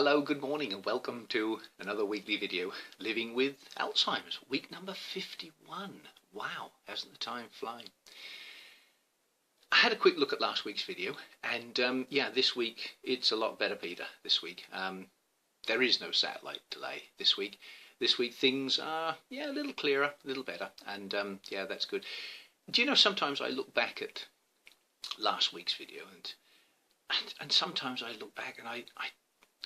Hello, good morning and welcome to another weekly video, Living with Alzheimer's, week number 51. Wow, hasn't the time flown? I had a quick look at last week's video and yeah, this week it's a lot better, Peter, this week. There is no satellite delay this week. This week things are, yeah, a little clearer, a little better, and yeah, that's good. Do you know, sometimes I look back at last week's video and sometimes I look back and I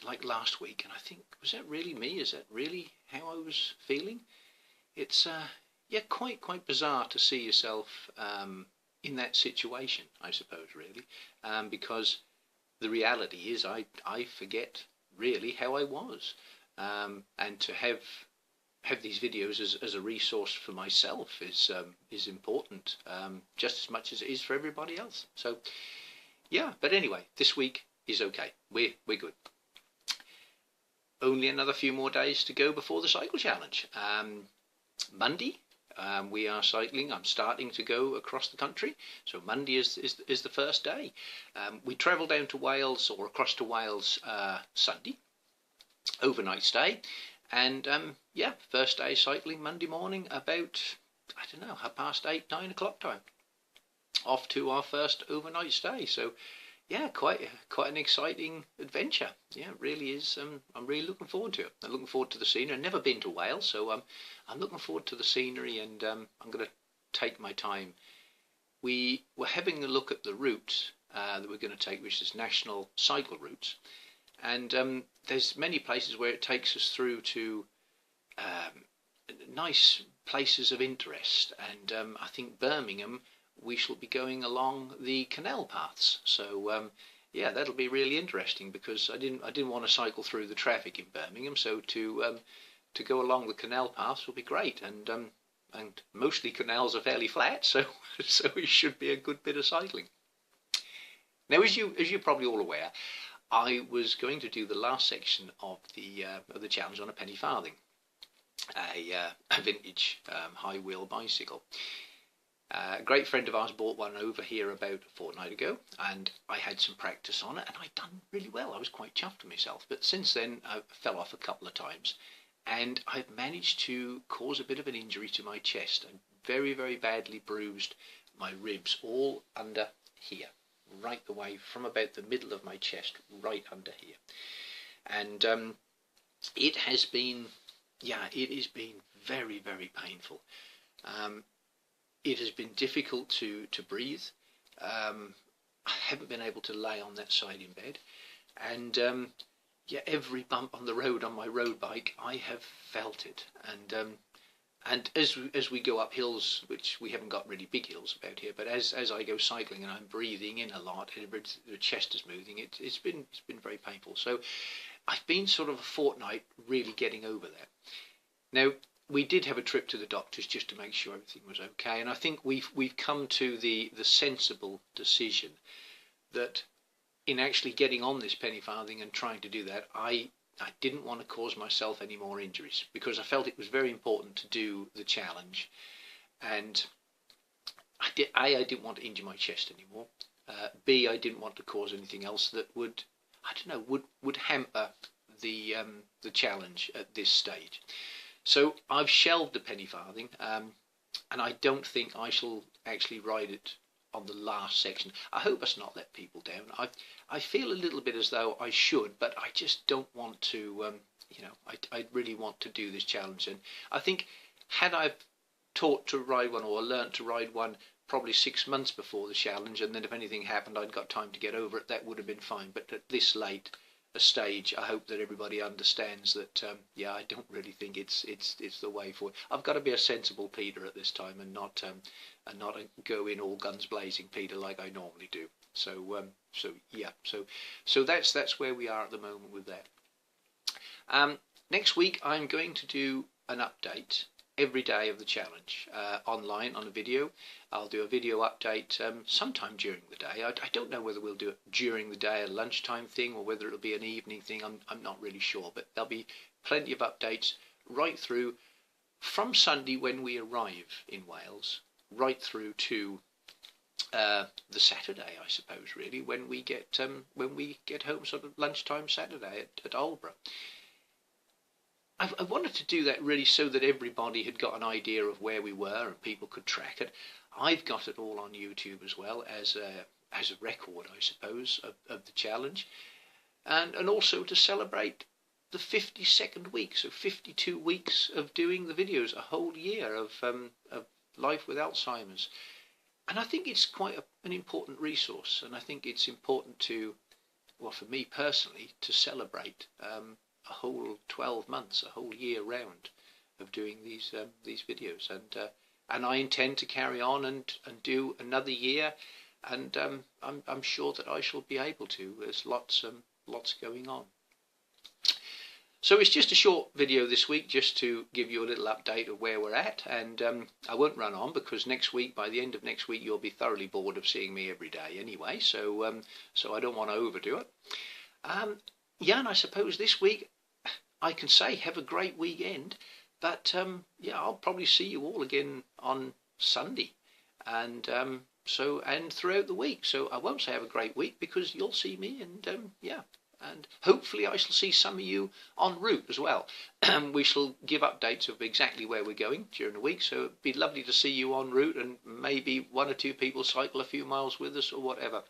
like last week and I think, was that really me? Is that really how I was feeling? It's yeah, quite bizarre to see yourself in that situation, I suppose, really, because the reality is I forget really how I was, and to have these videos as a resource for myself is important, just as much as it is for everybody else. So yeah, but anyway, this week is okay. We're good. Only another few more days to go before the cycle challenge. Monday we are cycling. I'm starting to go across the country, so Monday is the first day. We travel down to Wales or across to Wales Sunday, overnight stay, and yeah, first day cycling Monday morning about, I don't know, 8:30, 9 o'clock time, off to our first overnight stay. So yeah, quite an exciting adventure. Yeah, it really is. I'm really looking forward to it. I'm looking forward to the scenery. I've never been to Wales, so I'm looking forward to the scenery, and I'm going to take my time. We were having a look at the route that we're going to take, which is national cycle routes, and there's many places where it takes us through to nice places of interest, and I think Birmingham, we shall be going along the canal paths. So yeah, that'll be really interesting, because I didn't want to cycle through the traffic in Birmingham, so to go along the canal paths will be great, and mostly canals are fairly flat, so so it should be a good bit of cycling. Now, as you're probably all aware, I was going to do the last section of the challenge on a penny farthing, a vintage high wheel bicycle. A great friend of ours bought one over here about a fortnight ago, and I had some practice on it, and I'd done really well. I was quite chuffed with myself. But since then, I fell off a couple of times, and I've managed to cause a bit of an injury to my chest. I very, very badly bruised my ribs all under here, right the way from about the middle of my chest, right under here. And it has been, yeah, it has been very, very painful. It has been difficult to breathe. I haven't been able to lay on that side in bed, and yeah, every bump on the road on my road bike, I have felt it. And as we go up hills, which we haven't got really big hills about here, but as I go cycling and I'm breathing in a lot, the chest is moving. It's been very painful. So I've been sort of a fortnight really getting over that. Now, we did have a trip to the doctors just to make sure everything was okay, and I think we've come to the sensible decision that in actually getting on this penny farthing and trying to do that, I didn't want to cause myself any more injuries, because I felt it was very important to do the challenge, and I didn't want to injure my chest anymore. B, I didn't want to cause anything else that would, I don't know, would hamper the challenge at this stage. So I've shelved the penny farthing, and I don't think I shall actually ride it on the last section. I hope it's not let people down. I feel a little bit as though I should, but I just don't want to, you know, I really want to do this challenge. And I think had I taught to ride one or learnt to ride one probably 6 months before the challenge, and then if anything happened I'd got time to get over it, that would have been fine. But at this late a stage, I hope that everybody understands that yeah, I don't really think it's the way forward. I've got to be a sensible Peter at this time, and not go in all guns blazing Peter like I normally do. So yeah, so that's where we are at the moment with that. Next week I'm going to do an update every day of the challenge online on a video. I'll do a video update sometime during the day. I don't know whether we'll do it during the day, a lunchtime thing, or whether it'll be an evening thing. I'm not really sure, but there'll be plenty of updates right through from Sunday when we arrive in Wales, right through to the Saturday, I suppose, really, when we get home, sort of lunchtime Saturday at Aldeburgh. I wanted to do that really so that everybody had got an idea of where we were and people could track it. I've got it all on YouTube as well as a record, I suppose, of the challenge, and also to celebrate the 52nd week, so 52 weeks of doing the videos, a whole year of life with Alzheimer's. And I think it's quite an important resource, and I think it's important to, well, for me personally, to celebrate a whole 12 months, a whole year round of doing these videos, and I intend to carry on and do another year, and I'm sure that I shall be able to. There's lots going on. So it's just a short video this week, just to give you a little update of where we're at, and I won't run on because next week, by the end of next week, you'll be thoroughly bored of seeing me every day anyway. So I don't want to overdo it. Yeah, and I suppose this week I can say have a great weekend, but yeah, I'll probably see you all again on Sunday, and throughout the week. So I won't say have a great week because you'll see me, and yeah. And hopefully I shall see some of you en route as well. We shall give updates of exactly where we're going during the week, so it'd be lovely to see you en route, and maybe one or two people cycle a few miles with us or whatever.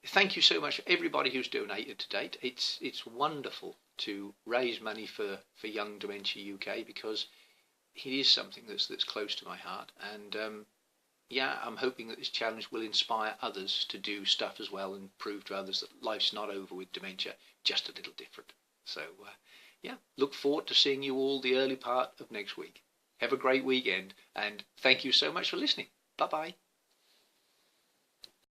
Thank you so much for everybody who's donated to date. It's wonderful to raise money for Young Dementia UK, because it is something that's close to my heart, and yeah, I'm hoping that this challenge will inspire others to do stuff as well and prove to others that life's not over with dementia, just a little different. So, yeah, look forward to seeing you all the early part of next week. Have a great weekend, and thank you so much for listening. Bye-bye.